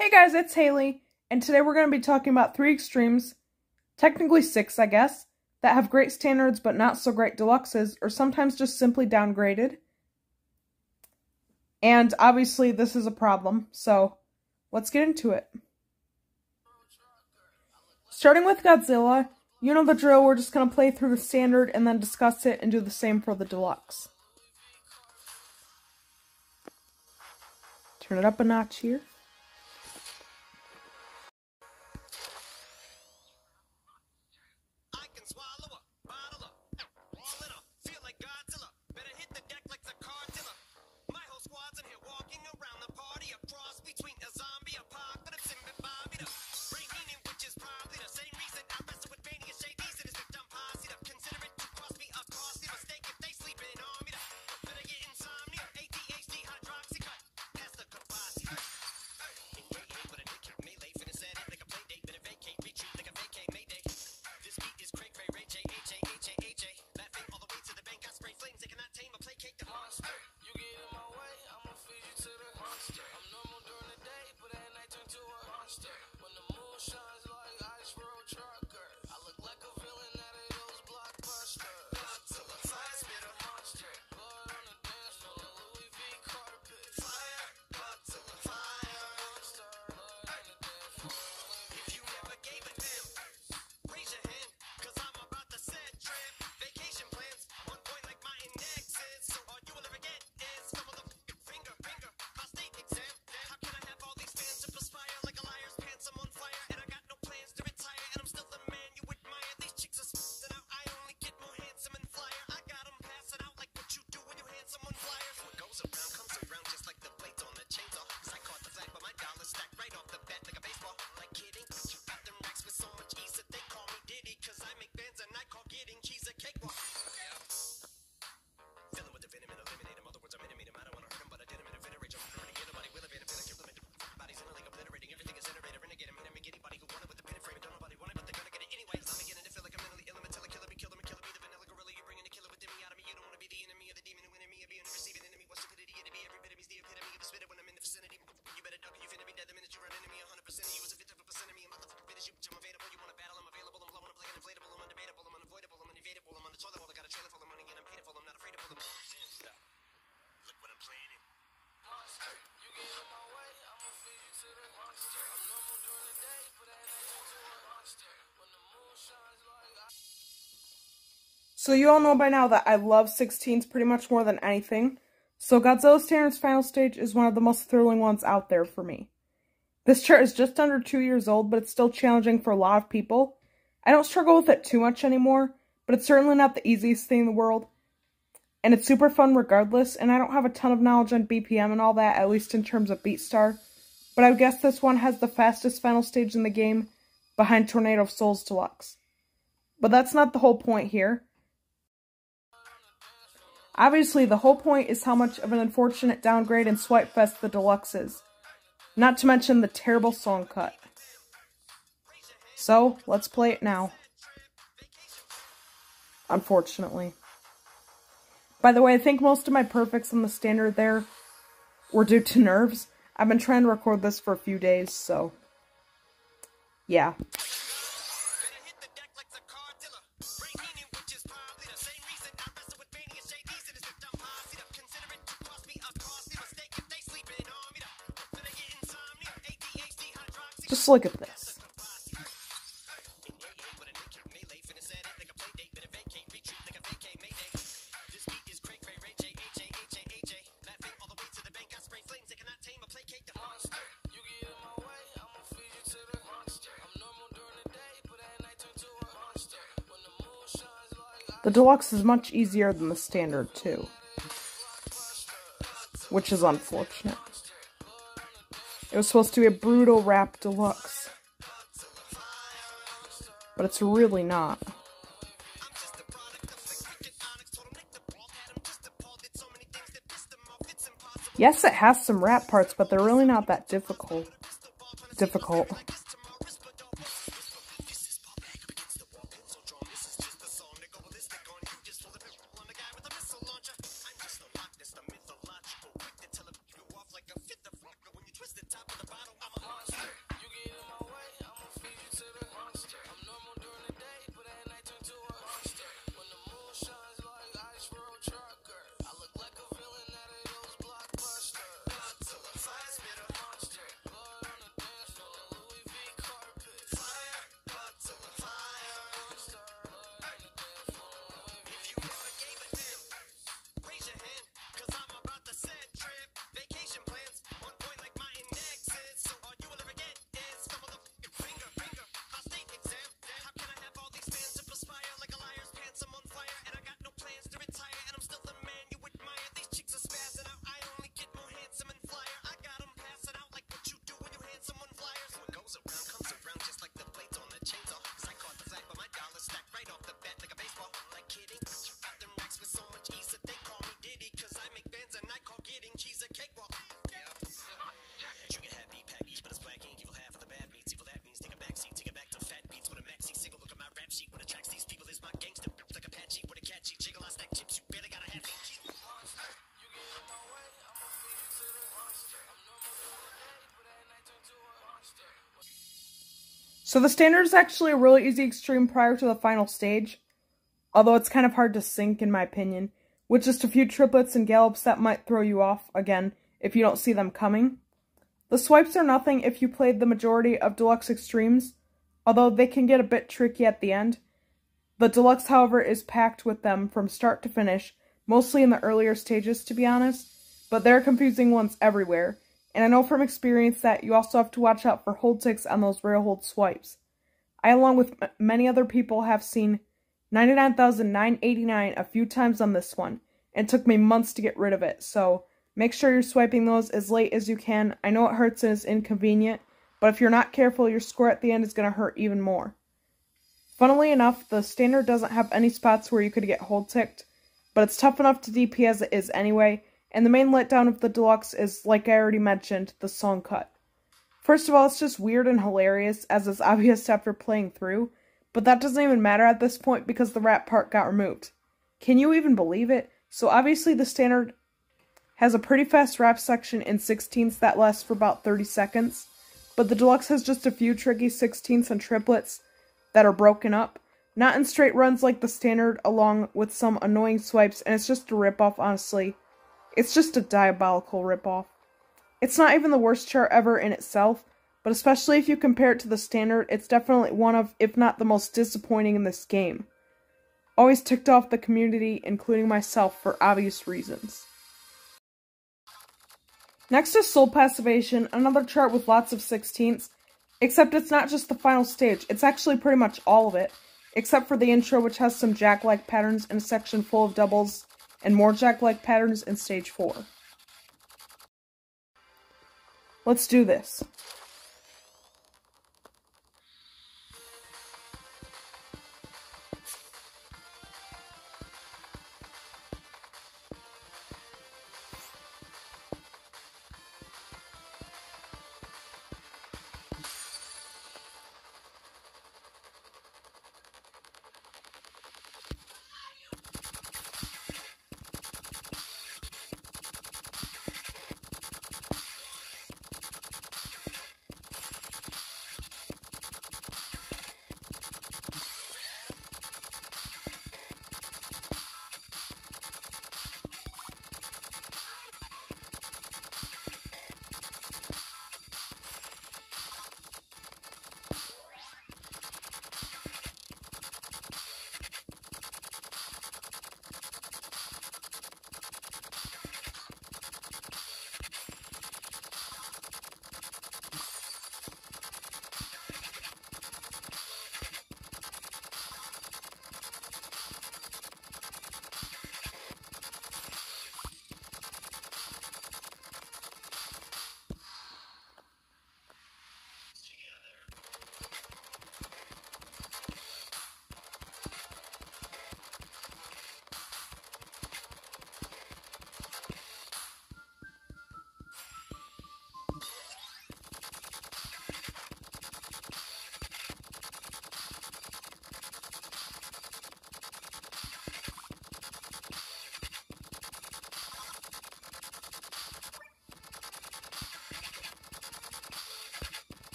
Hey guys, it's Haley, and today we're going to be talking about 3 extremes, technically 6 I guess, that have great standards but not so great deluxes, or sometimes just simply downgraded. And obviously this is a problem, so let's get into it. Starting with Godzilla, you know the drill, we're just going to play through the standard and then discuss it and do the same for the deluxe. Turn it up a notch here. So you all know by now that I love 16s pretty much more than anything, so Godzilla Standard's final stage is one of the most thrilling ones out there for me. This chart is just under 2 years old, but it's still challenging for a lot of people. I don't struggle with it too much anymore, but it's certainly not the easiest thing in the world, and it's super fun regardless, and I don't have a ton of knowledge on BPM and all that, at least in terms of Beatstar, but I would guess this one has the fastest final stage in the game, behind Tornado of Souls Deluxe. But that's not the whole point here. Obviously, the whole point is how much of an unfortunate downgrade and swipe fest the deluxe is. Not to mention the terrible song cut. So, let's play it now. Unfortunately. By the way, I think most of my perfects on the standard there were due to nerves. I've been trying to record this for a few days, so yeah. Just look at this. The deluxe is much easier than the standard too, which is unfortunate. It was supposed to be a brutal rap deluxe, but it's really not. Yes, it has some rap parts, but they're really not that difficult. So the standard is actually a really easy extreme prior to the final stage, although it's kind of hard to sync in my opinion, with just a few triplets and gallops that might throw you off, again, if you don't see them coming. The swipes are nothing if you played the majority of Deluxe Extremes, although they can get a bit tricky at the end. The Deluxe, however, is packed with them from start to finish, mostly in the earlier stages to be honest, but there are confusing ones everywhere. And I know from experience that you also have to watch out for hold ticks on those rare hold swipes. I, along with many other people, have seen 99,989 a few times on this one, and it took me months to get rid of it, so make sure you're swiping those as late as you can. I know it hurts and is inconvenient, but if you're not careful, your score at the end is going to hurt even more. Funnily enough, the standard doesn't have any spots where you could get hold ticked, but it's tough enough to DP as it is anyway. And the main letdown of the Deluxe is, like I already mentioned, the song cut. First of all, it's just weird and hilarious, as is obvious after playing through, but that doesn't even matter at this point because the rap part got removed. Can you even believe it? So obviously the standard has a pretty fast rap section in 16ths that lasts for about 30 seconds, but the Deluxe has just a few tricky 16ths and triplets that are broken up, not in straight runs like the standard, along with some annoying swipes, and it's just a ripoff, honestly. It's just a diabolical ripoff. It's not even the worst chart ever in itself, but especially if you compare it to the standard, it's definitely one of, if not the most disappointing in this game. Always ticked off the community, including myself, for obvious reasons. Next is Soul Passivation, another chart with lots of 16ths, except it's not just the final stage, it's actually pretty much all of it, except for the intro, which has some jack-like patterns in a section full of doubles, and more jack-like patterns in stage 4. Let's do this.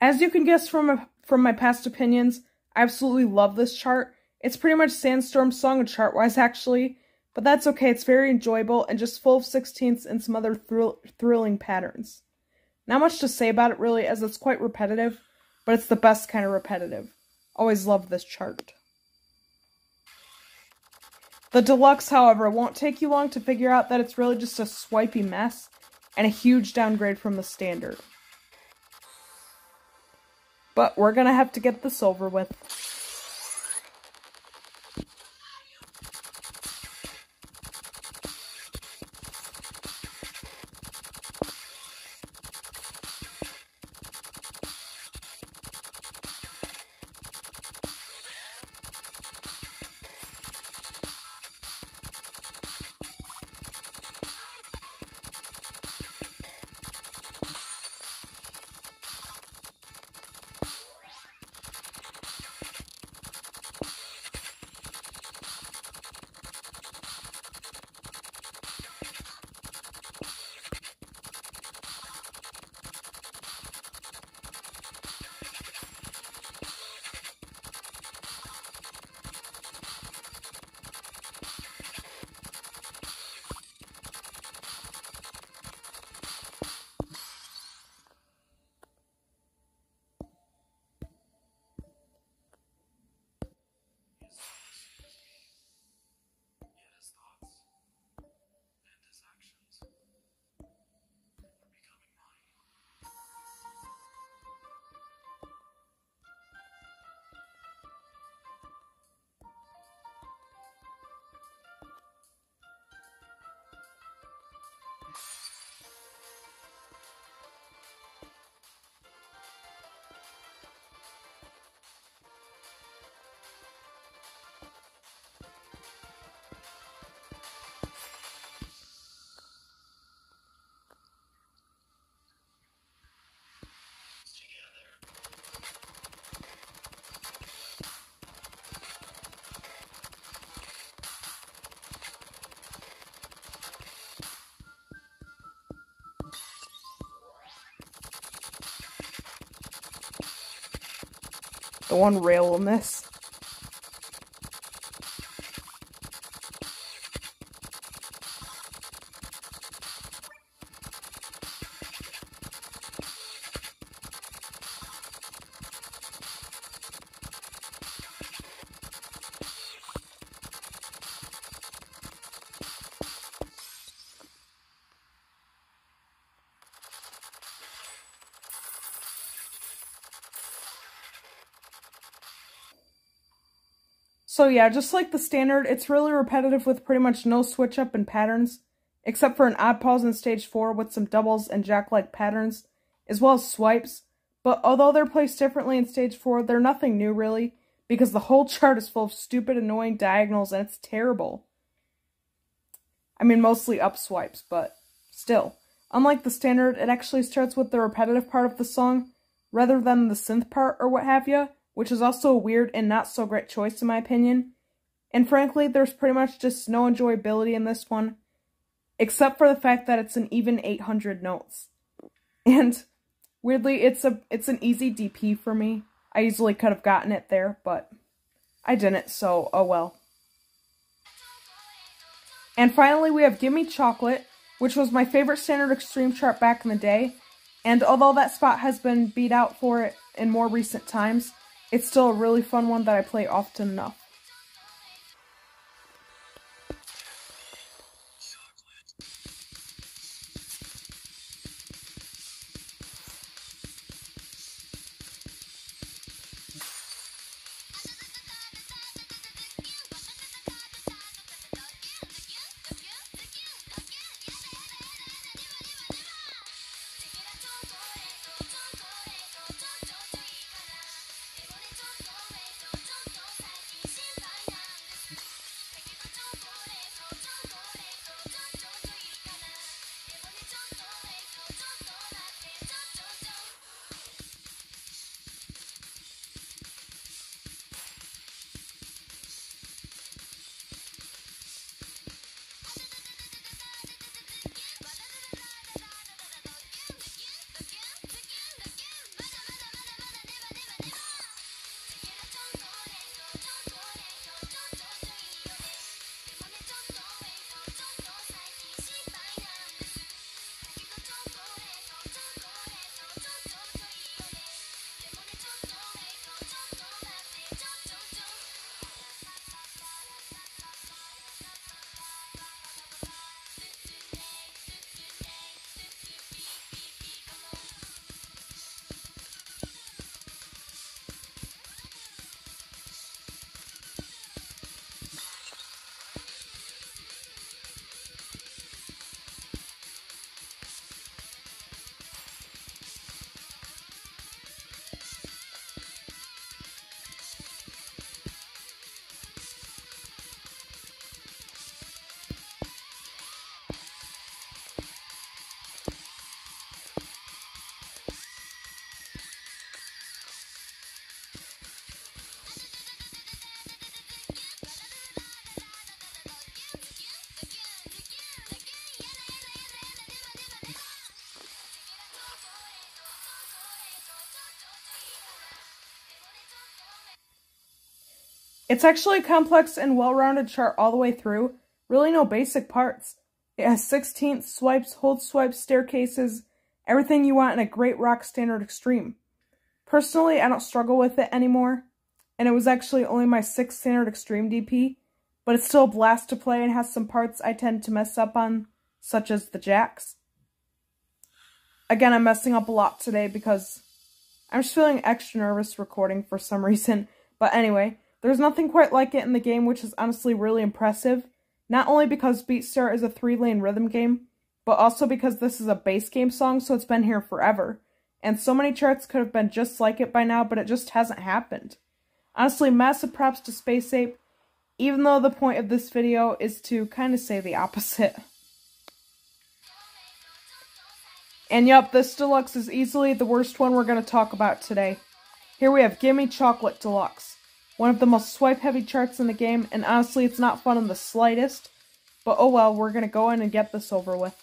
As you can guess from my past opinions, I absolutely love this chart. It's pretty much Sandstorm's song chart-wise, actually, but that's okay. It's very enjoyable and just full of 16ths and some other thrilling patterns. Not much to say about it, really, as it's quite repetitive, but it's the best kind of repetitive. Always loved this chart. The Deluxe, however, won't take you long to figure out that it's really just a swipey mess and a huge downgrade from the Standard. But we're gonna have to get this over with. The one rail will miss. So yeah, just like the Standard, it's really repetitive with pretty much no switch up in patterns, except for an odd pause in stage 4 with some doubles and jack-like patterns, as well as swipes. But although they're placed differently in stage 4, they're nothing new really, because the whole chart is full of stupid, annoying diagonals and it's terrible. I mean, mostly up swipes, but still. Unlike the Standard, it actually starts with the repetitive part of the song, rather than the synth part or what have ya, which is also a weird and not so great choice in my opinion. And frankly, there's pretty much just no enjoyability in this one, except for the fact that it's an even 800 notes. And weirdly, it's an easy DP for me. I easily could have gotten it there, but I didn't, so oh well. And finally, we have Gimme Chocolate, which was my favorite Standard Extreme chart back in the day, and although that spot has been beat out for it in more recent times, it's still a really fun one that I play often enough. It's actually a complex and well-rounded chart all the way through. Really no basic parts. It has 16th, swipes, hold swipes, staircases, everything you want in a great rock standard extreme. Personally, I don't struggle with it anymore, and it was actually only my 6th standard extreme DP, but it's still a blast to play and has some parts I tend to mess up on, such as the jacks. Again, I'm messing up a lot today because I'm just feeling extra nervous recording for some reason, but anyway, there's nothing quite like it in the game, which is honestly really impressive, not only because Beatstar is a 3-lane rhythm game, but also because this is a base game song, so it's been here forever. And so many charts could have been just like it by now, but it just hasn't happened. Honestly, massive props to Space Ape, even though the point of this video is to kind of say the opposite. And yup, this Deluxe is easily the worst one we're going to talk about today. Here we have Gimme Chocolate Deluxe, one of the most swipe-heavy charts in the game, and honestly, it's not fun in the slightest, but oh well, we're going to go in and get this over with.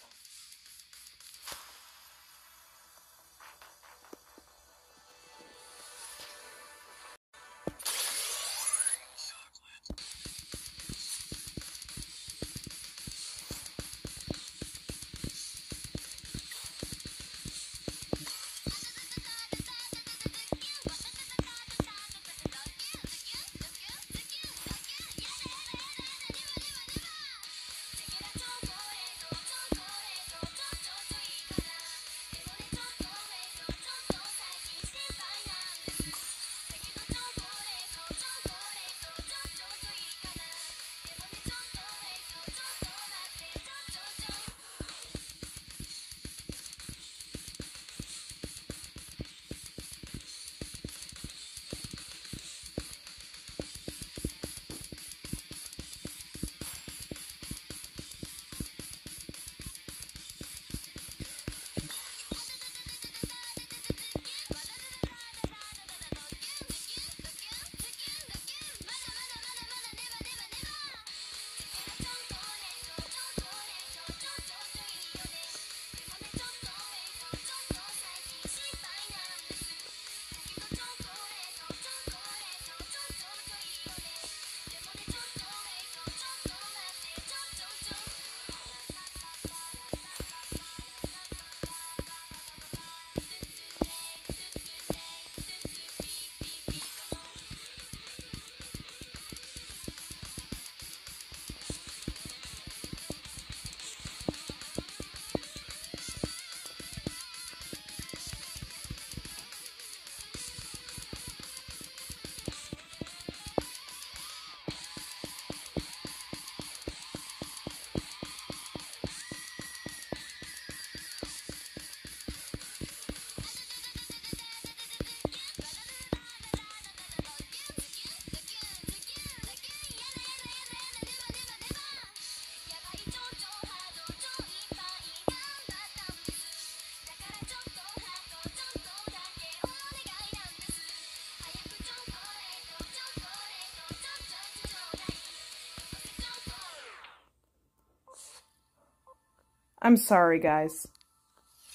I'm sorry, guys.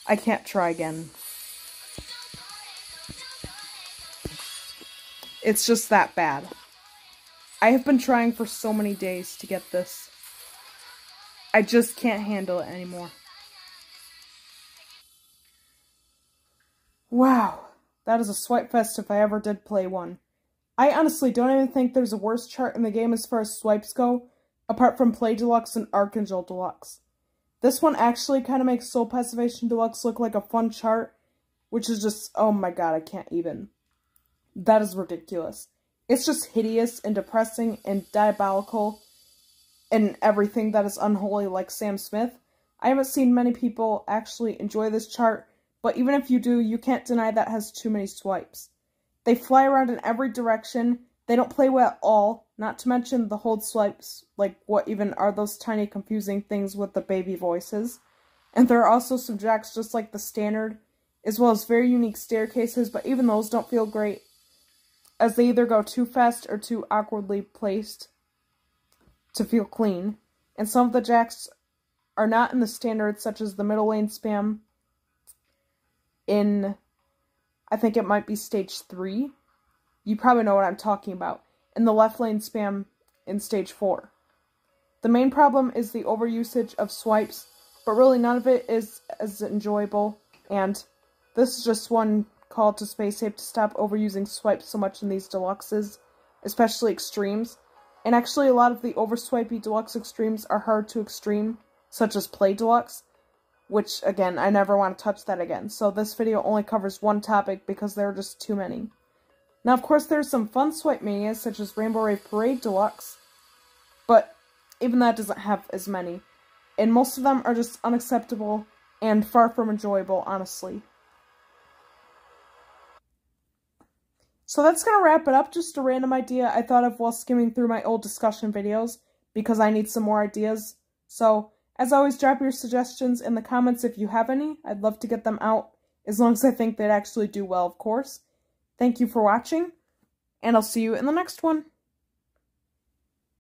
I can't try again. It's just that bad. I have been trying for so many days to get this. I just can't handle it anymore. Wow, that is a swipe fest if I ever did play one. I honestly don't even think there's a worse chart in the game as far as swipes go, apart from Play Deluxe and Archangel Deluxe. This one actually kind of makes Soul Passivation Deluxe look like a fun chart, which is just, oh my god, I can't even. That is ridiculous. It's just hideous and depressing and diabolical and everything that is unholy like Sam Smith. I haven't seen many people actually enjoy this chart, but even if you do, you can't deny that it has too many swipes. They fly around in every direction, they don't play well at all, not to mention the hold swipes, like what even are those tiny confusing things with the baby voices. And there are also some jacks just like the standard, as well as very unique staircases, but even those don't feel great, as they either go too fast or too awkwardly placed to feel clean. And some of the jacks are not in the standard, such as the middle lane spam in, I think it might be stage 3. You probably know what I'm talking about. and the left lane spam in Stage 4. The main problem is the overusage of swipes, but really none of it is as enjoyable, and this is just one call to SpaceSafe to stop overusing swipes so much in these deluxes, especially extremes. And actually a lot of the overswipey deluxe extremes are hard to extreme, such as Play Deluxe, which, again, I never want to touch that again. So this video only covers one topic because there are just too many. Now, of course, there's some fun swipe manias, such as Rainbow Rave Parade Deluxe, but even that doesn't have as many. And most of them are just unacceptable and far from enjoyable, honestly. So that's going to wrap it up. Just a random idea I thought of while skimming through my old discussion videos, because I need some more ideas. So, as always, drop your suggestions in the comments if you have any. I'd love to get them out, as long as I think they'd actually do well, of course. Thank you for watching, and I'll see you in the next one.